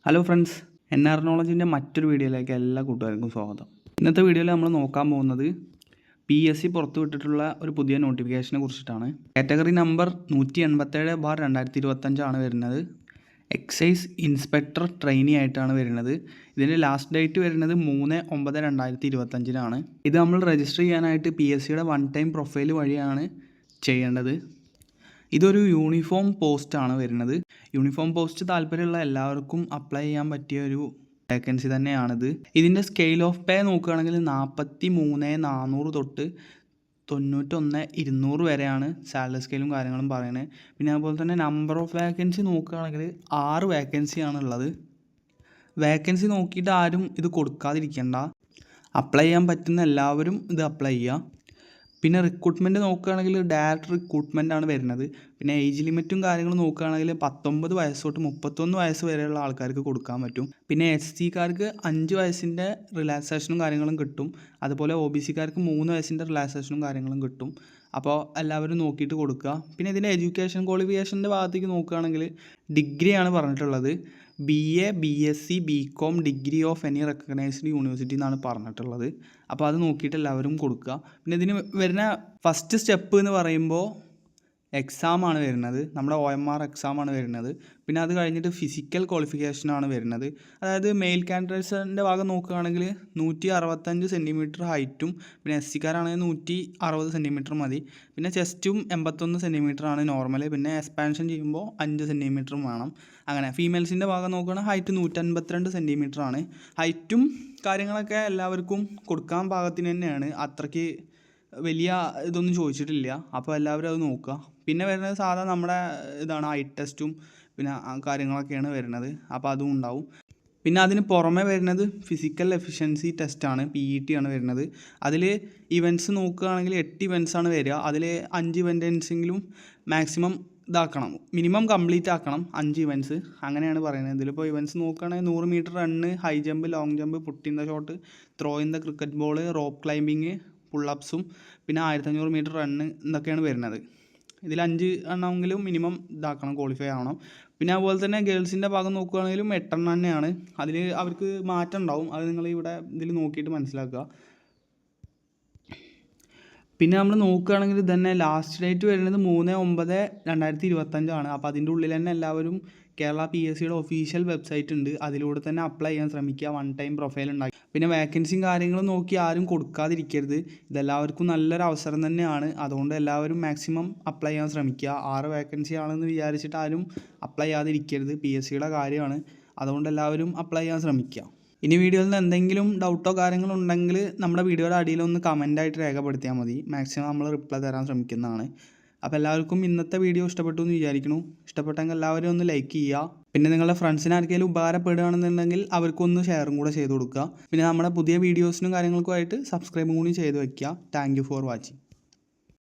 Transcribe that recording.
Hello friends, NR നോളജിൻ്റെ മറ്റൊരു വീഡിയോയിലേക്ക് എല്ലാ കൂട്ടുകാർക്കും സ്വാഗതം. ഇന്നത്തെ വീഡിയോയിൽ നമ്മൾ നോക്കാൻ പോകുന്നത് PSC പുറത്തുവിട്ടിട്ടുള്ള ഒരു പുതിയ നോട്ടിഫിക്കേഷനെ കുറിച്ചിട്ടാണ്. കാറ്റഗറി നമ്പർ 187/2025 ആണ് വരുന്നത്. എക്സൈസ് ഇൻസ്പെക്ടർ ട്രെയിനി ആയിട്ടാണ് വരുന്നത്. ഇതിൻ്റെ ലാസ്റ്റ് ഡേറ്റ് വരുന്നത് 3/9/2025 ഇത് നമ്മൾ രജിസ്റ്റർ ചെയ്യാനായിട്ട് PSCയുടെ വൺ ടൈം പ്രൊഫൈൽ വഴിയാണ് ചെയ്യേണ്ടത്. ഇതൊരു യൂണിഫോം പോസ്റ്റാണ് വരുന്നത്. യൂണിഫോം പോസ്റ്റ് താല്പര്യമുള്ള എല്ലാവർക്കും അപ്ലൈ ചെയ്യാൻ പറ്റിയ ഒരു വേക്കൻസി തന്നെയാണിത്. ഇതിൻ്റെ സ്കെയിൽ ഓഫ് പേ നോക്കുകയാണെങ്കിൽ 43,400 തൊട്ട് 91,200 വരെയാണ് സാലറി സ്കെയിലും കാര്യങ്ങളും പറയുന്നത്. പിന്നെ അതുപോലെ തന്നെ നമ്പർ ഓഫ് വേക്കൻസി നോക്കുകയാണെങ്കിൽ 6 വേക്കൻസിയാണ് ഉള്ളത്. വേക്കൻസി നോക്കിയിട്ട് ആരും ഇത് കൊടുക്കാതിരിക്കേണ്ട. അപ്ലൈ ചെയ്യാൻ പറ്റുന്ന എല്ലാവരും ഇത് അപ്ലൈ ചെയ്യുക. പിന്നെ റിക്രൂട്ട്മെൻറ്റ് നോക്കുകയാണെങ്കിൽ ഡയറക്റ്റ് റിക്രൂട്ട്മെൻ്റ് ആണ് വരുന്നത്. പിന്നെ ഏജ് ലിമിറ്റും കാര്യങ്ങളും നോക്കുകയാണെങ്കിൽ 19 വയസ്സ് തൊട്ട് 31 വയസ്സ് വരെയുള്ള ആൾക്കാർക്ക് കൊടുക്കാൻ പറ്റും. പിന്നെ SC-കാർക്ക് 5 വയസ്സിൻ്റെ റിലാക്സേഷനും കാര്യങ്ങളും കിട്ടും. അതുപോലെ OBC-കാർക്ക് 3 വയസ്സിൻ്റെ റിലാക്സേഷനും കാര്യങ്ങളും കിട്ടും. അപ്പോൾ എല്ലാവരും നോക്കിയിട്ട് കൊടുക്കുക. പിന്നെ ഇതിൻ്റെ എഡ്യൂക്കേഷൻ ക്വാളിഫിക്കേഷൻ്റെ ഭാഗത്തേക്ക് നോക്കുകയാണെങ്കിൽ ഡിഗ്രിയാണ് പറഞ്ഞിട്ടുള്ളത്. BA, BSc, BCom degree of any recognised university എന്നാണ് പറഞ്ഞിട്ടുള്ളത്. അപ്പോൾ അത് നോക്കിയിട്ട് എല്ലാവരും കൊടുക്കുക. പിന്നെ ഇതിന് വരുന്ന ഫസ്റ്റ് സ്റ്റെപ്പ് എന്ന് പറയുമ്പോൾ എക്സാമാണ് വരുന്നത്. നമ്മുടെ OMR എക്സാമാണ് വരുന്നത്. പിന്നെ അത് കഴിഞ്ഞിട്ട് ഫിസിക്കൽ ക്വാളിഫിക്കേഷനാണ് വരുന്നത്. അതായത് മെയിൽ കാൻഡിഡേറ്റ്സിൻ്റെ ഭാഗം നോക്കുകയാണെങ്കിൽ 165 സെൻറ്റിമീറ്റർ ഹൈറ്റും പിന്നെ SC-കാരാണെങ്കിൽ 160 സെൻറ്റിമീറ്റർ മതി. പിന്നെ ചെസ്റ്റും 81 സെൻറ്റിമീറ്റർ ആണ് നോർമൽ. പിന്നെ എക്സ്പാൻഷൻ ചെയ്യുമ്പോൾ 5 സെൻറ്റിമീറ്ററും വേണം. അങ്ങനെ ഫീമെയിൽസിൻ്റെ ഭാഗം നോക്കുകയാണെങ്കിൽ ഹൈറ്റ് 152 സെൻറ്റിമീറ്റർ ആണ്. ഹൈറ്റും കാര്യങ്ങളൊക്കെ എല്ലാവർക്കും കൊടുക്കാൻ പാകത്തിന് തന്നെയാണ്. അത്രയ്ക്ക് വലിയ ഇതൊന്നും ചോദിച്ചിട്ടില്ല. അപ്പോൾ എല്ലാവരും അത് നോക്കുക. പിന്നെ വരുന്നത് സാധാരണ നമ്മുടെ ഇതാണ് ഐ ടെസ്റ്റും പിന്നെ കാര്യങ്ങളൊക്കെയാണ് വരുന്നത്. അപ്പോൾ അതും ഉണ്ടാവും. പിന്നെ അതിന് പുറമെ വരുന്നത് ഫിസിക്കൽ എഫിഷ്യൻസി ടെസ്റ്റാണ്, PET ആണ് വരുന്നത്. അതിൽ ഇവൻറ്റ്സ് നോക്കുകയാണെങ്കിൽ 8 ഇവൻറ്റ്സ് ആണ് വരിക. അതിൽ 5 ഇവൻറ്റ്സെങ്കിലും മാക്സിമം ഇതാക്കണം, മിനിമം കംപ്ലീറ്റ് ആക്കണം 5 ഇവൻറ്റ്സ്. അങ്ങനെയാണ് പറയുന്നത്. ഇതിലിപ്പോൾ ഇവൻറ്റ്സ് നോക്കുകയാണെങ്കിൽ 100 metre run, high jump, long jump, put in the shot, throw in the cricket ball, rope climbing, പുള്ളപ്സും പിന്നെ 1500 മീറ്റർ റണ്ണ് ഇതൊക്കെയാണ് വരുന്നത്. ഇതിൽ 5 എണ്ണമെങ്കിലും മിനിമം ഇതാക്കണം, ക്വാളിഫൈ ആവണം. പിന്നെ അതുപോലെ തന്നെ ഗേൾസിൻ്റെ ഭാഗം നോക്കുകയാണെങ്കിലും 8 എണ്ണം തന്നെയാണ്. അതിൽ അവർക്ക് മാറ്റം ഉണ്ടാവും. അത് നിങ്ങൾ ഇവിടെ ഇതിൽ നോക്കിയിട്ട് മനസ്സിലാക്കുക. പിന്നെ നമ്മൾ നോക്കുകയാണെങ്കിൽ തന്നെ ലാസ്റ്റ് ഡേറ്റ് വരുന്നത് 3/9/2025 ആണ്. അപ്പോൾ അതിൻ്റെ ഉള്ളിൽ തന്നെ എല്ലാവരും കേരള PSCയുടെ ഒഫീഷ്യൽ വെബ്സൈറ്റ് ഉണ്ട്, അതിലൂടെ തന്നെ അപ്ലൈ ചെയ്യാൻ ശ്രമിക്കുക. വൺ ടൈം പ്രൊഫൈൽ ഉണ്ടാക്കി പിന്നെ വേക്കൻസിയും കാര്യങ്ങളും നോക്കി ആരും കൊടുക്കാതിരിക്കരുത്. ഇതെല്ലാവർക്കും നല്ലൊരു അവസരം തന്നെയാണ്. അതുകൊണ്ട് എല്ലാവരും മാക്സിമം അപ്ലൈ ചെയ്യാൻ ശ്രമിക്കുക. 6 വേക്കൻസി ആണെന്ന് വിചാരിച്ചിട്ട് ആരും അപ്ലൈ ചെയ്യാതിരിക്കരുത്. PSCയുടെ കാര്യമാണ്. അതുകൊണ്ട് എല്ലാവരും അപ്ലൈ ചെയ്യാൻ ശ്രമിക്കുക. ഇനി വീഡിയോയിൽ നിന്ന് എന്തെങ്കിലും ഡൗട്ടോ കാര്യങ്ങളോ ഉണ്ടെങ്കിൽ നമ്മുടെ വീഡിയോയുടെ അടിയിലൊന്ന് കമൻറ്റായിട്ട് രേഖപ്പെടുത്തിയാൽ മതി. മാക്സിമം നമ്മൾ റിപ്ലൈ തരാൻ ശ്രമിക്കുന്നതാണ്. അപ്പോൾ എല്ലാവർക്കും ഇന്നത്തെ വീഡിയോ ഇഷ്ടപ്പെട്ടു എന്ന് വിചാരിക്കുന്നു. ഇഷ്ടപ്പെട്ടെങ്കിൽ എല്ലാവരും ഒന്ന് ലൈക്ക് ചെയ്യുക. പിന്നെ നിങ്ങളുടെ ഫ്രണ്ട്സിന് ആർക്കെങ്കിലും ഉപകാരപ്പെടുകയാണെന്നുണ്ടെങ്കിൽ അവർക്കൊന്ന് ഷെയറും കൂടെ ചെയ്ത് കൊടുക്കുക. പിന്നെ നമ്മുടെ പുതിയ വീഡിയോസിനും കാര്യങ്ങൾക്കുമായിട്ട് സബ്സ്ക്രൈബും കൂടി ചെയ്ത് വയ്ക്കുക. Thank you for watching.